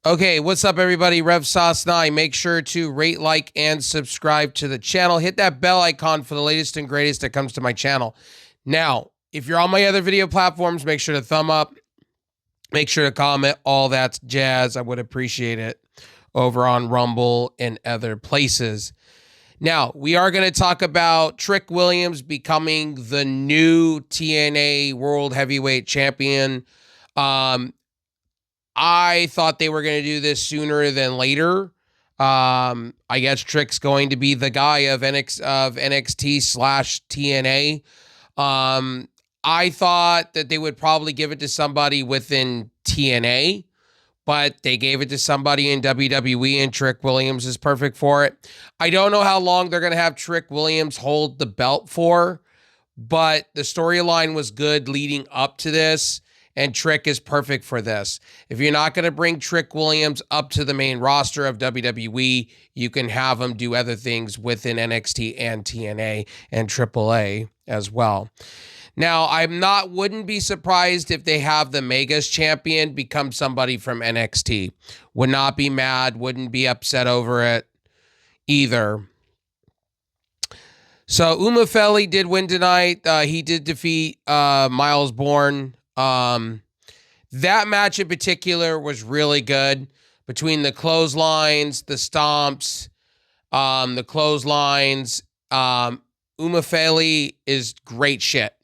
Okay, what's up, everybody? Rev Sauce 9. Make sure to rate, like, and subscribe to the channel. Hit that bell icon for the latest and greatest that comes to my channel. Now, if you're on my other video platforms, make sure to thumb up. Make sure to comment, all that jazz. I would appreciate it over on Rumble and other places. Now, we are going to talk about Trick Williams becoming the new TNA World Heavyweight Champion. I thought they were going to do this sooner than later. I guess Trick's going to be the guy of NXT slash TNA. I thought that they would probably give it to somebody within TNA, but they gave it to somebody in WWE, and Trick Williams is perfect for it. I don't know how long they're going to have Trick Williams hold the belt for, but the storyline was good leading up to this, and Trick is perfect for this. If you're not going to bring Trick Williams up to the main roster of WWE, you can have him do other things within NXT and TNA and AAA as well. Now, wouldn't be surprised if they have the Megas champion become somebody from NXT. Would not be mad, wouldn't be upset over it either. So, Umafeli did win tonight. He did defeat Miles Bourne. That match in particular was really good. Between the clotheslines, the stomps, the clotheslines, Umafeli is great shit.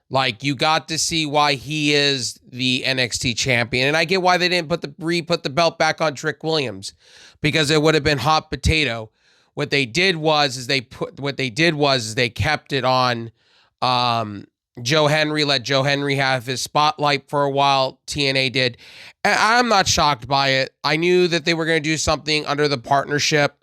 Like, you got to see why he is the NXT champion. And I get why they didn't put the belt back on Trick Williams, because it would have been hot potato. What they did was they kept it on Joe Henry, let Joe Henry have his spotlight for a while. TNA did. And I'm not shocked by it. I knew that they were going to do something under the partnership.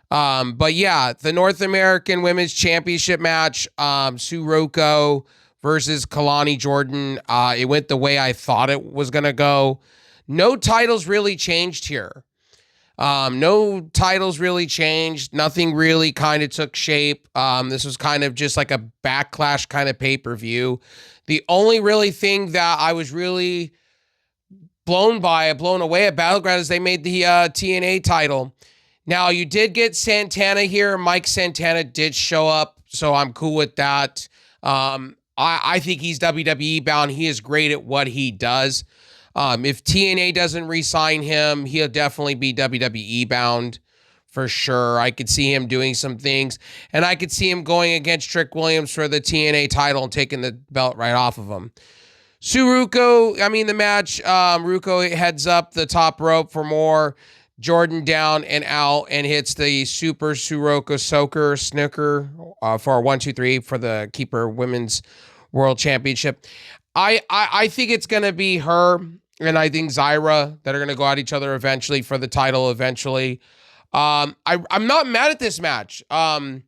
But yeah, the North American Women's Championship match, Sirocco versus Kalani Jordan. It went the way I thought it was going to go. No titles really changed here. No titles really changed. Nothing really kind of took shape. This was kind of just like a backlash kind of pay-per-view. The only really thing that I was really blown away at Battleground is they made the TNA title. Now, you did get Santana here. Mike Santana did show up, so I'm cool with that. I think he's WWE bound. He is great at what he does. If TNA doesn't re-sign him, he'll definitely be WWE bound for sure. I could see him doing some things, and I could see him going against Trick Williams for the TNA title and taking the belt right off of him. The match, Ruko heads up the top rope for more. Jordan down and out and hits the Super Sirocco Snooker for 1, 2, 3 for the Keeper Women's World Championship. I think it's going to be her and I think Zyra that are going to go at each other eventually for the title eventually. I'm not mad at this match. I'm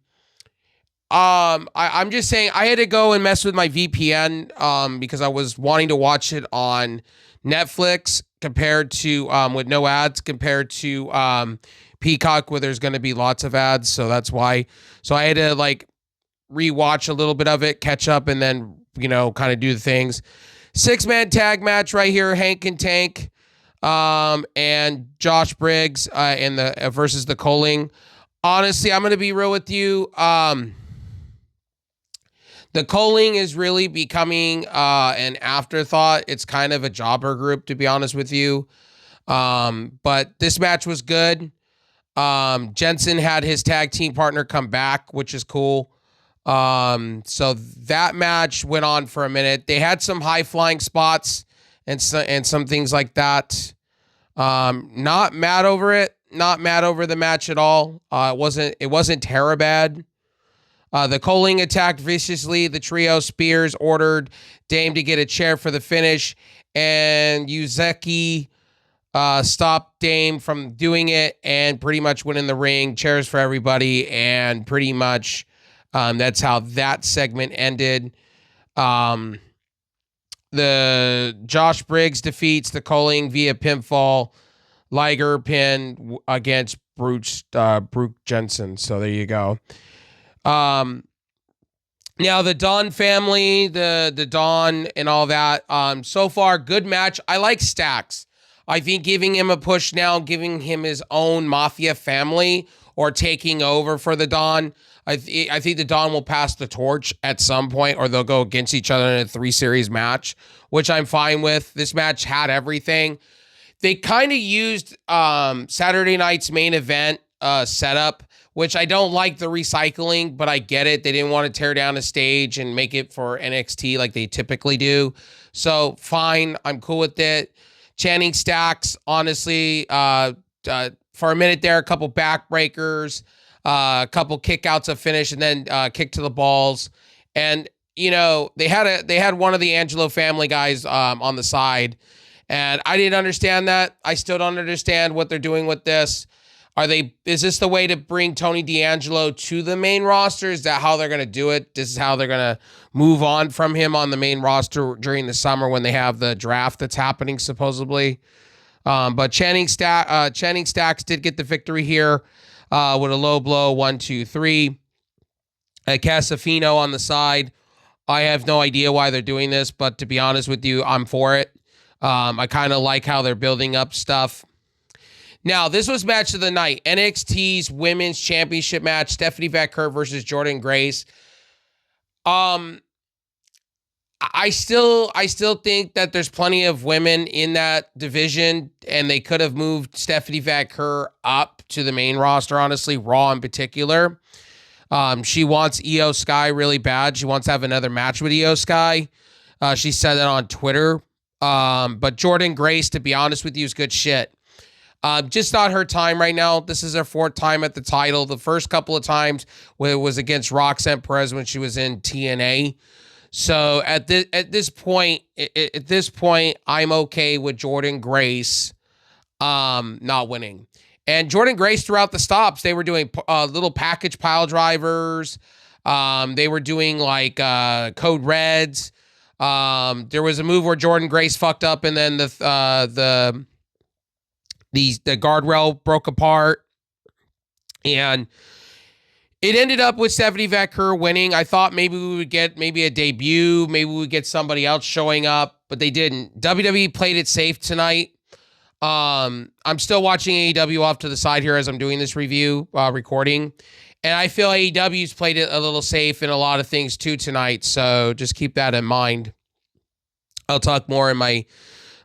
just saying I had to go and mess with my VPN because I was wanting to watch it on Netflix compared to with no ads compared to Peacock where there's going to be lots of ads. So that's why. So I had to like rewatch a little bit of it, catch up, and then, kind of do the things. 6-man tag match right here. Hank and Tank and Josh Briggs versus the Coling. Honestly, I'm going to be real with you. The Coling is really becoming an afterthought. It's kind of a jobber group, to be honest with you. But this match was good. Jensen had his tag team partner come back, which is cool. So that match went on for a minute. They had some high flying spots and some things like that. Not mad over it. Not mad over the match at all. It wasn't terrible bad. The Coling attacked viciously. The trio Spears ordered Dame to get a chair for the finish, and Uzeki stopped Dame from doing it and pretty much went in the ring. Chairs for everybody, and pretty much that's how that segment ended. The Josh Briggs defeats the Coling via pinfall. Liger pin against Brooke Jensen. So there you go. Now the Dawn family, the Dawn and all that. So far, good match. I like Stacks. I think giving him a push now, giving him his own Mafia family or taking over for the Don, I think the Don will pass the torch at some point, or they'll go against each other in a 3-series match, which I'm fine with. This match had everything. They kind of used Saturday night's main event setup, which I don't like the recycling, but I get it. They didn't want to tear down a stage and make it for NXT like they typically do. So fine, I'm cool with it. Channing Stacks, honestly, for a minute there, a couple backbreakers, a couple kickouts of finish, and then kick to the balls. And they had one of the Angelo family guys on the side, and I didn't understand that. I still don't understand what they're doing with this. Is this the way to bring Tony D'Angelo to the main roster? Is that how they're going to do it? This is how they're going to move on from him on the main roster during the summer when they have the draft that's happening, supposedly. But Channing Stacks did get the victory here with a low blow, 1, 2, 3. Casafino on the side. I have no idea why they're doing this, but to be honest with you, I'm for it. I kind of like how they're building up stuff. Now, this was match of the night. NXT's Women's Championship match, Stephanie Vaquer versus Jordynne Grace. I still think that there's plenty of women in that division, and they could have moved Stephanie Vaquer up to the main roster, honestly, Raw in particular. She wants Io Sky really bad. She wants to have another match with Io Sky. She said that on Twitter. But Jordynne Grace, to be honest with you, is good shit. Just not her time right now. This is her 4th time at the title. The first couple of times it was against Roxanne Perez when she was in TNA. So at this point, I'm okay with Jordynne Grace not winning. And Jordynne Grace throughout the stops, they were doing little package pile drivers. They were doing like code reds. There was a move where Jordynne Grace fucked up, and then the guardrail broke apart, and it ended up with Stephanie Vaquer winning. I thought maybe we would get a debut, maybe we would get somebody else showing up, but they didn't. WWE played it safe tonight. I'm still watching AEW off to the side here as I'm doing this review, recording, and I feel AEW's played it a little safe in a lot of things too tonight, so just keep that in mind. I'll talk more in my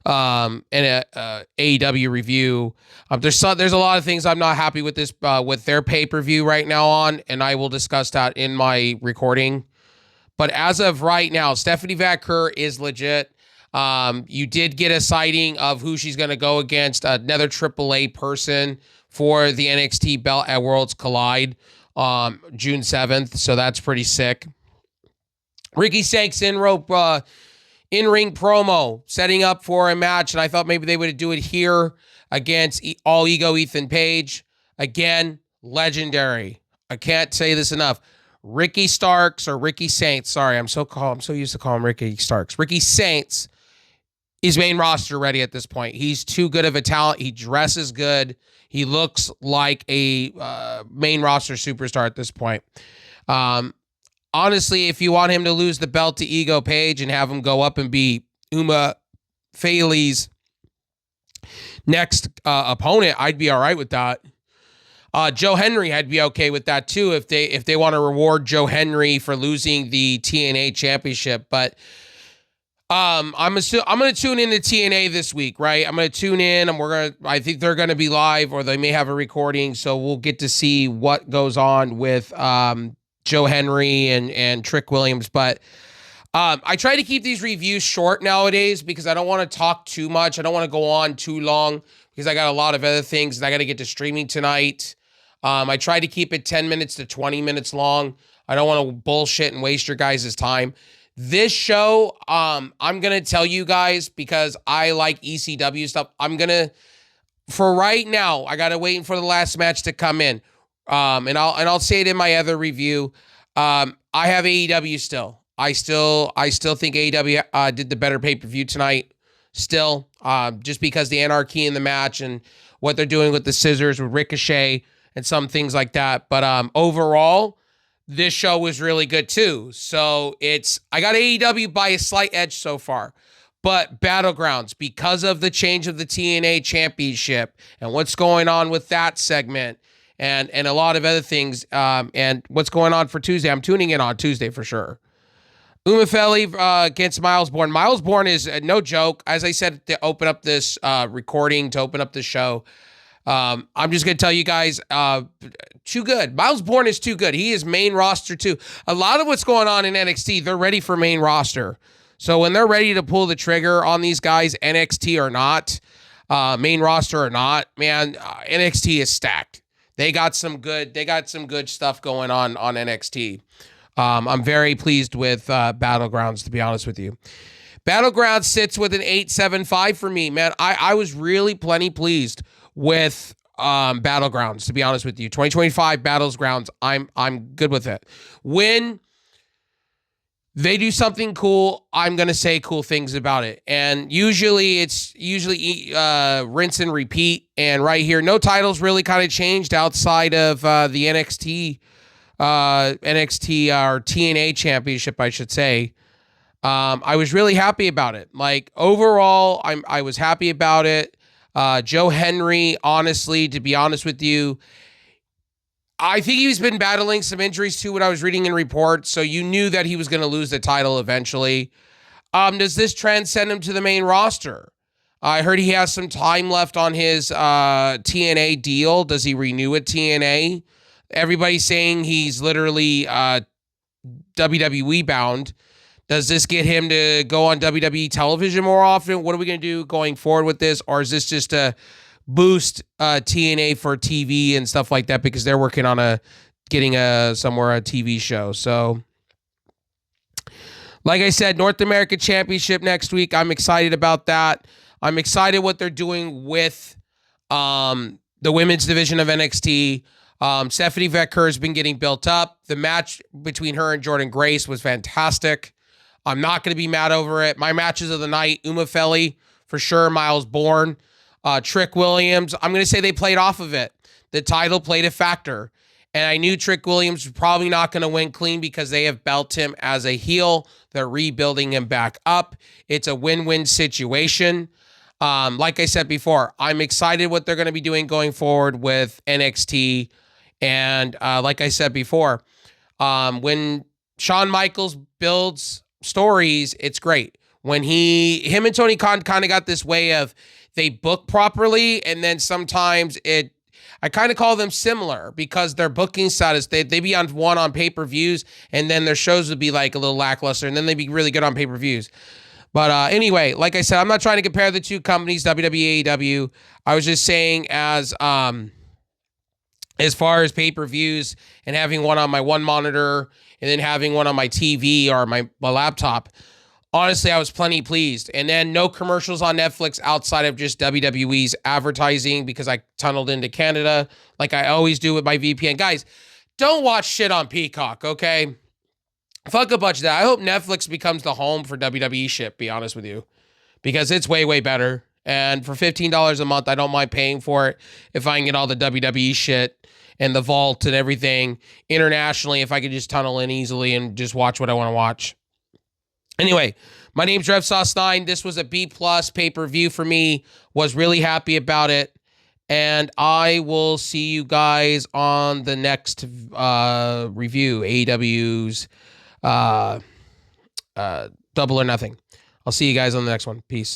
AEW review. There's a lot of things I'm not happy with this with their pay-per-view right now on, and I will discuss that in my recording. But as of right now, Stephanie Vaquer is legit. You did get a sighting of who she's going to go against, another AAA person for the NXT belt at Worlds Collide June 7th, so that's pretty sick. Ricky Starks in-ring promo, setting up for a match, and I thought maybe they would do it here against All Ego Ethan Page. Again, legendary. I can't say this enough. Ricky Starks or Ricky Saints. Sorry, I'm so used to calling him Ricky Starks. Ricky Saints is main roster ready at this point. He's too good of a talent. He dresses good. He looks like a main roster superstar at this point. Honestly, if you want him to lose the belt to Ego Page and have him go up and be Uma Fale's next opponent, I'd be all right with that. Joe Henry, I'd be okay with that too if they want to reward Joe Henry for losing the TNA championship. But I'm going to tune into TNA this week, right? I'm going to tune in, and I think they're going to be live, or they may have a recording, so we'll get to see what goes on with Joe Henry and Trick Williams. But I try to keep these reviews short nowadays because I don't want to talk too much. I don't want to go on too long because I got a lot of other things and I got to get to streaming tonight. I try to keep it 10 minutes to 20 minutes long. I don't want to bullshit and waste your guys' time. This show, I'm going to tell you guys, because I like ECW stuff, for right now, I got to wait for the last match to come in. And I'll say it in my other review. I have AEW still. I still think AEW did the better pay-per-view tonight. Still, just because the anarchy in the match and what they're doing with the scissors with Ricochet and some things like that. But overall, this show was really good too. So I got AEW by a slight edge so far. But Battlegrounds, because of the change of the TNA championship and what's going on with that segment and a lot of other things, and what's going on for Tuesday, I'm tuning in on Tuesday for sure. Umafeli against Miles Bourne. Miles Bourne is no joke. As I said to open up this recording, to open up the show, I'm just going to tell you guys, too good. Miles Bourne is too good. He is main roster too. A lot of what's going on in NXT, they're ready for main roster. So when they're ready to pull the trigger on these guys, NXT or not, main roster or not, man, NXT is stacked. They got some good stuff going on NXT. I'm very pleased with Battlegrounds, to be honest with you. Battlegrounds sits with an 8.75 for me, man. I was really plenty pleased with Battlegrounds, to be honest with you. 2025 Battlegrounds, I'm good with it. When they do something cool, I'm going to say cool things about it. And usually it's rinse and repeat. And right here, no titles really kind of changed outside of the NXT or TNA championship, I should say. I was really happy about it. Like overall, I was happy about it. Joe Henry, honestly, to be honest with you, I think he's been battling some injuries too, what I was reading in reports. So you knew that he was going to lose the title eventually. Does this transcend him to the main roster? I heard he has some time left on his TNA deal. Does he renew at TNA? Everybody's saying he's literally WWE bound. Does this get him to go on WWE television more often? What are we going to do going forward with this? Or is this just a boost TNA for TV and stuff like that because they're working on getting a TV show? So, like I said, North America Championship next week. I'm excited about that. I'm excited what they're doing with the women's division of NXT. Stephanie Vecker has been getting built up. The match between her and Jordan Grace was fantastic. I'm not going to be mad over it. My matches of the night, Umafeli, for sure, Miles Bourne, Trick Williams. I'm going to say they played off of it. The title played a factor. And I knew Trick Williams was probably not going to win clean because they have built him as a heel. They're rebuilding him back up. It's a win-win situation. Like I said before, I'm excited what they're going to be doing going forward with NXT. And like I said before, when Shawn Michaels builds stories, it's great. When him and Tony Khan kind of got this way of they book properly, and then sometimes I kind of call them similar because their booking status, they be on pay-per-views, and then their shows would be like a little lackluster, and then they'd be really good on pay-per-views. But anyway, like I said, I'm not trying to compare the two companies, WWE, AEW. I was just saying as far as pay-per-views and having one on my one monitor and then having one on my TV or my laptop, honestly, I was plenty pleased. And then no commercials on Netflix outside of just WWE's advertising because I tunneled into Canada like I always do with my VPN. Guys, don't watch shit on Peacock, okay? Fuck a bunch of that. I hope Netflix becomes the home for WWE shit, be honest with you, because it's way, way better. And for $15 a month, I don't mind paying for it if I can get all the WWE shit and the vault and everything internationally, if I could just tunnel in easily and just watch what I want to watch. Anyway, my name's RevSauce9. This was a B+ pay-per-view for me. Was really happy about it. And I will see you guys on the next review, AEW's Double or Nothing. I'll see you guys on the next one. Peace.